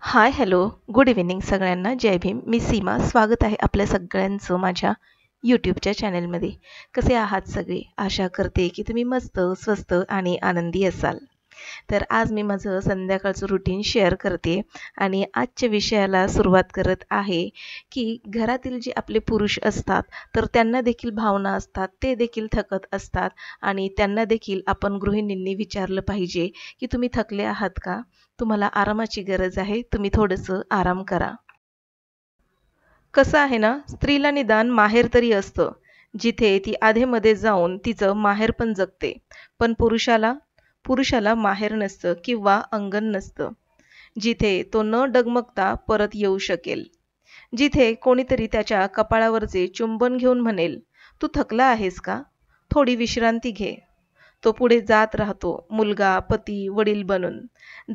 Hi hello good evening सगळ्यांना. जय भीम. मी सीमा. स्वागत आहे आपल्या सगळ्यांचं माझ्या यूट्यूबच्या चॅनलमध्ये. कसे आहात सगळे? आशा करते की तुम्ही मस्त स्वस्त आणि आनंदी असाल. तर आज मी माझं संध्याकाळचं रुटीन शेअर करते आणि आजच्या विषयाला सुरुवात करत आहे की घरातील जे आपले पुरुष असतात तर त्यांना देखील भावना असतात, ते देखील थकत असतात आणि त्यांना देखील आपण गृहिणींनी विचारलं पाहिजे की तुम्ही थकले आहात का? तुम्हाला आरामाची गरज आहे, तुम्ही थोडंसं आराम करा. कसं आहे ना, स्त्रीला निदान माहेर तरी असतं, जिथे ती आधेमध्ये जाऊन तिचं माहेर पण जगते. पण पुरुषाला माहेर नसतं किंवा अंगण नसतं, जिथे तो न डगमगता परत येऊ शकेल. जिथे कोणीतरी त्याच्या कपाळावरचे चुंबन घेऊन म्हणेल, "तू थकला आहेस का? थोडी विश्रांती घे." तो पुढे जात राहतो, मुलगा, पती, वडील बनून.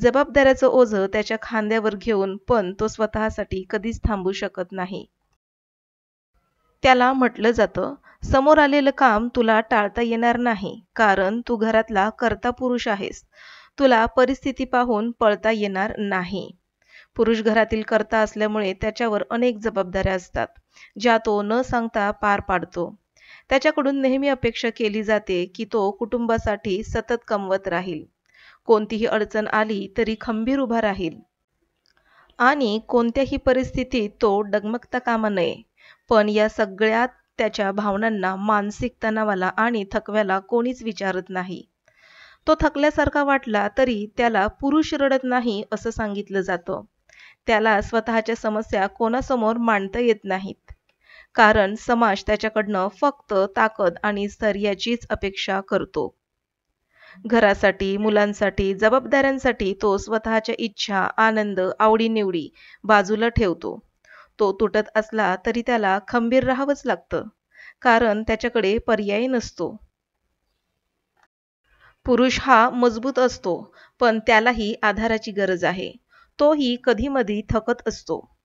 जबाबदाऱ्याचं ओझं त्याच्या खांद्यावर घेऊन पण तो स्वतःसाठी कधीच थांबू शकत नाही. त्याला म्हटलं जातं, समोर आलेलं काम तुला टाळता येणार नाही, कारण तू घरातला कर्ता पुरुष आहेस. तुला परिस्थिती पाहून पळता येणार नाही. पुरुष घरातील कर्ता असल्यामुळे त्याच्यावर अनेक जबाबदाऱ्या असतात, ज्या तो न सांगता पार पाडतो. त्याच्याकडून नेहमी अपेक्षा केली जाते की तो कुटुंबासाठी सतत कमवत राहील. कोणतीही अडचण आली तरी खंबीर उभा राहील आणि कोणत्याही परिस्थितीत तो डगमगता कामा नये. पण या सगळ्यात त्याच्या भावनांना, मानसिक तणावाला आणि थकव्याला कोणीच विचारत नाही. तो थकल्यासारखा वाटला तरी त्याला पुरुष रडत नाही असं सांगितलं जातं. त्याला स्वतःच्या समस्या कोणासमोर मांडता येत नाहीत. कारण समाज त्याच्याकडनं फक्त ताकद आणि स्थैर्याचीच अपेक्षा करतो. घरासाठी, मुलांसाठी, जबाबदाऱ्यांसाठी तो स्वतःच्या इच्छा, आनंद, आवडीनिवडी बाजूला ठेवतो. तो तुटत असला तरी त्याला खंबीर राहावंच लागतं, कारण त्याच्याकडे पर्याय नसतो. पुरुष हा मजबूत असतो, पण त्यालाही आधाराची गरज आहे. तोही कधीमधी थकत असतो,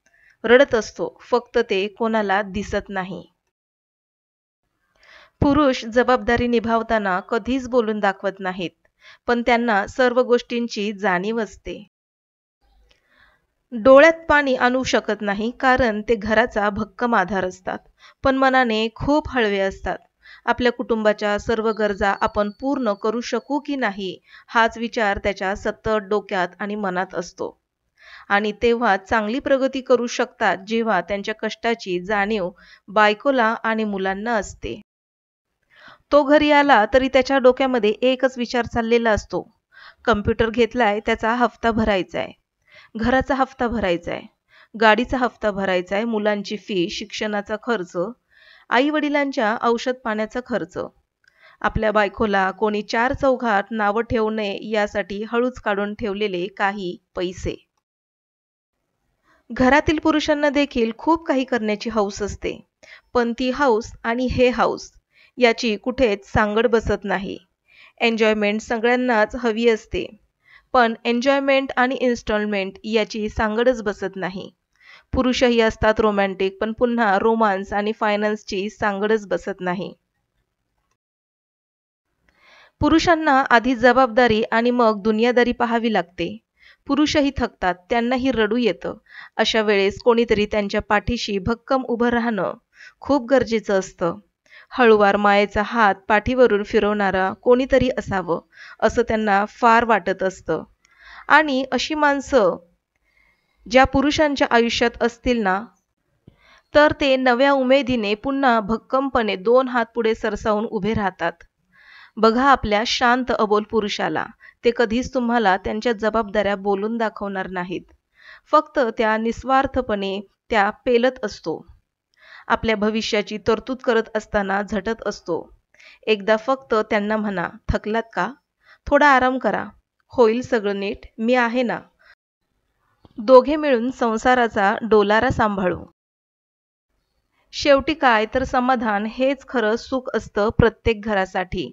रडत असतो, फक्त ते कोणाला दिसत नाही. पुरुष जबाबदारी निभावताना कधीच बोलून दाखवत नाहीत, पण त्यांना सर्व गोष्टींची जाणीव असते. डोळ्यात पाणी आणू शकत नाही, कारण ते घराचा भक्कम आधार असतात, पण मनाने खूप हळवे असतात. आपल्या कुटुंबाच्या सर्व गरजा आपण पूर्ण करू शकू की नाही, हाच विचार त्याच्या सतत डोक्यात आणि मनात असतो. आणि तेव्हा चांगली प्रगती करू शकतात जेव्हा त्यांच्या कष्टाची जाणीव बायकोला आणि मुलांना असते. तो घरी आला तरी त्याच्या डोक्यामध्ये एकच विचार चाललेला असतो, कम्प्युटर घेतलाय त्याचा हफ्ता भरायचा आहे, घराचा हफ्ता भरायचा आहे, गाडीचा हफ्ता भरायचा आहे, मुलांची फी, शिक्षणाचा खर्च, आई वडिलांच्या औषध पाण्याचा खर्च. आपल्या बायकोला कोणी चार चौघात नावं ठेवू नये यासाठी हळूच काढून ठेवलेले काही पैसे. घरातील पुरुषांना देखील खूप काही करण्याची हौस असते, पण ती हौस आणि हे हौस याची कुठेच सांगड बसत नाही. एन्जॉयमेंट सगळ्यांनाच हवी असते, पण एन्जॉयमेंट आणि इन्स्टॉलमेंट याची सांगडच बसत नाही. पुरुषही असतात रोमॅन्टिक, पण पुन्हा रोमान्स आणि फायनान्सची सांगडच बसत नाही. पुरुषांना आधी जबाबदारी आणि मग दुनियादारी पाहावी लागते. पुरुषही थकतात, त्यांनाही रडू येतं. अशा वेळेस कोणीतरी त्यांच्या पाठीशी भक्कम उभं राहणं खूप गरजेचं असतं. हळूवार मायेचा हात पाठीवरून फिरवणारा कोणीतरी असावं, असं त्यांना फार वाटत असतं. आणि अशी माणसं ज्या पुरुषांच्या आयुष्यात असतील ना, तर ते नव्या उमेदीने पुन्हा भक्कमपणे दोन हात पुढे सरसावून उभे राहतात. बघा आपल्या शांत अबोल पुरुषाला, ते कधीच तुम्हाला त्यांच्या जबाबदाऱ्या बोलून दाखवणार नाहीत. फक्त त्या निस्वार्थपणे त्या पेलत असतो. आपल्या भविष्याची तरतूद करत असताना झटत असतो. एकदा फक्त त्यांना म्हणा, "थकलात का? थोडा आराम करा. होईल सगळं नीट. मी आहे ना." दोघे मिळून संसाराचा डोलारा सांभाळू. शेवटी काय तर समाधान हेच खरं सुख असतं प्रत्येक घरासाठी.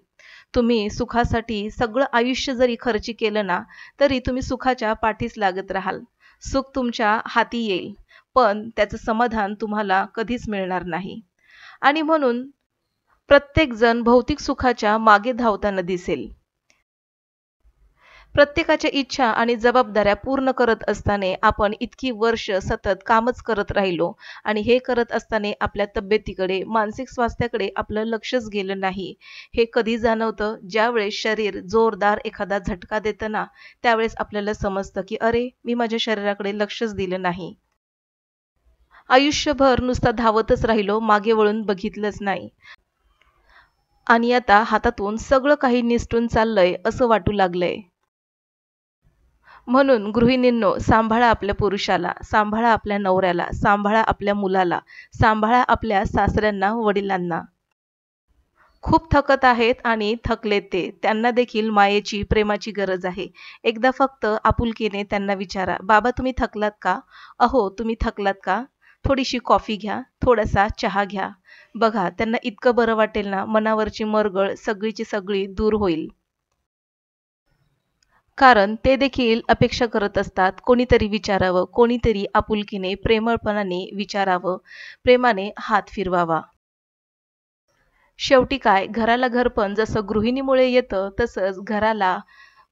तुम्ही सुखासाठी सगळं आयुष्य जरी खर्ची केलं ना, तरी तुम्ही सुखाच्या पाठीस लागत राहाल. सुख तुमच्या हाती येईल, पण त्याचं समाधान तुम्हाला कधीच मिळणार नाही. आणि म्हणून प्रत्येक जण भौतिक सुखाच्या मागे धावताना दिसेल. प्रत्येकाच्या इच्छा आणि जबाबदाऱ्या पूर्ण करत असताना आपण इतकी वर्ष सतत कामच करत राहिलो आणि हे करत असताना आपल्या तब्येतीकडे, मानसिक स्वास्थ्याकडे आपलं लक्षच गेलं नाही. हे कधी जाणवतं? ज्यावेळेस शरीर जोरदार एखादा झटका देतं ना, त्यावेळेस आपल्याला समजतं की अरे, मी माझ्या शरीराकडे लक्षच दिलं नाही. आयुष्यभर नुसता धावतच राहिलो, मागे वळून बघितलंच नाही. आणि आता हातातून सगळं काही निसटून चाललंय असं वाटू लागलंय. म्हणून गृहिणींनो, सांभाळा आपल्या पुरुषाला, सांभाळा आपल्या नवऱ्याला, सांभाळा आपल्या मुलाला, सांभाळा आपल्या सासऱ्यांना, वडिलांना. खूप थकत आहेत आणि थकलेत ते. त्यांना देखील मायेची, प्रेमाची गरज आहे. एकदा फक्त आपुलकीने त्यांना विचारा, "बाबा तुम्ही थकलात का? अहो तुम्ही थकलात का? थोडीशी कॉफी घ्या, थोडासा चहा घ्या." बघा त्यांना इतकं बरं वाटेल ना, मनावरची मरगळ सगळीची सगळी दूर होईल. कारण ते देखील अपेक्षा करत असतात, कोणीतरी विचारावं, कोणीतरी आपुलकीने, प्रेमळपणाने विचारावं, प्रेमाने हात फिरवावा. शेवटी काय, घराला घरपण जसं गृहिणीमुळे येतं, तसंच घराला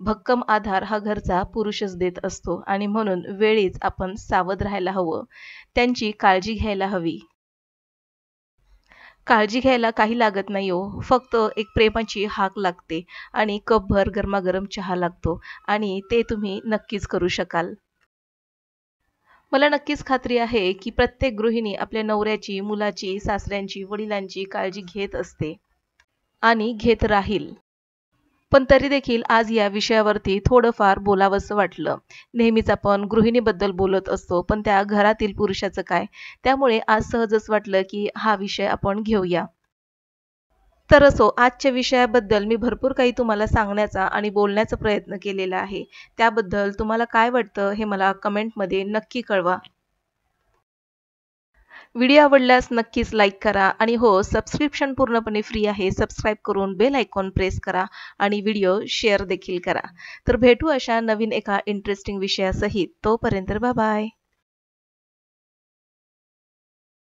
भक्कम आधार हा घरचा पुरुषच देत असतो आणि म्हणून वेळीच आपण सावध राहायला हवं. त्यांची काळजी घ्यायला हवी. काळजी घ्यायला काही लागत नाही हो. फक्त एक प्रेमाची हाक लागते आणि कपभर गरमागरम चहा लागतो आणि ते तुम्ही नक्कीच करू शकाल. मला नक्कीच खात्री आहे, की प्रत्येक गृहिणी आपल्या नवऱ्याची, मुलाची, सासऱ्यांची, वडिलांची काळजी घेत असते आणि घेत राहील. पण तरी देखील आज या विषयावरती थोडंफार बोलावंसं वाटलं. नेहमीच आपण गृहिणीबद्दल बोलत असतो, पण त्या घरातील पुरुषाचं काय? त्यामुळे आज सहजच वाटलं, की हा विषय आपण घेऊया. तर असो, आजच्या विषयाबद्दल मी भरपूर काही तुम्हाला सांगण्याचा आणि बोलण्याचा प्रयत्न केलेला आहे. त्याबद्दल तुम्हाला काय वाटतं हे मला कमेंटमध्ये नक्की कळवा. व्हिडिओ आवडल्यास नक्कीच लाईक करा आणि हो, सबस्क्रिप्शन पूर्णपणे फ्री आहे. सबस्क्राईब करून बेल आयकॉन प्रेस करा आणि व्हिडिओ शेअर देखील करा. तर भेटू अशा नवीन एका इंटरेस्टिंग विषयासहित. तोपर्यंत बाय बाय.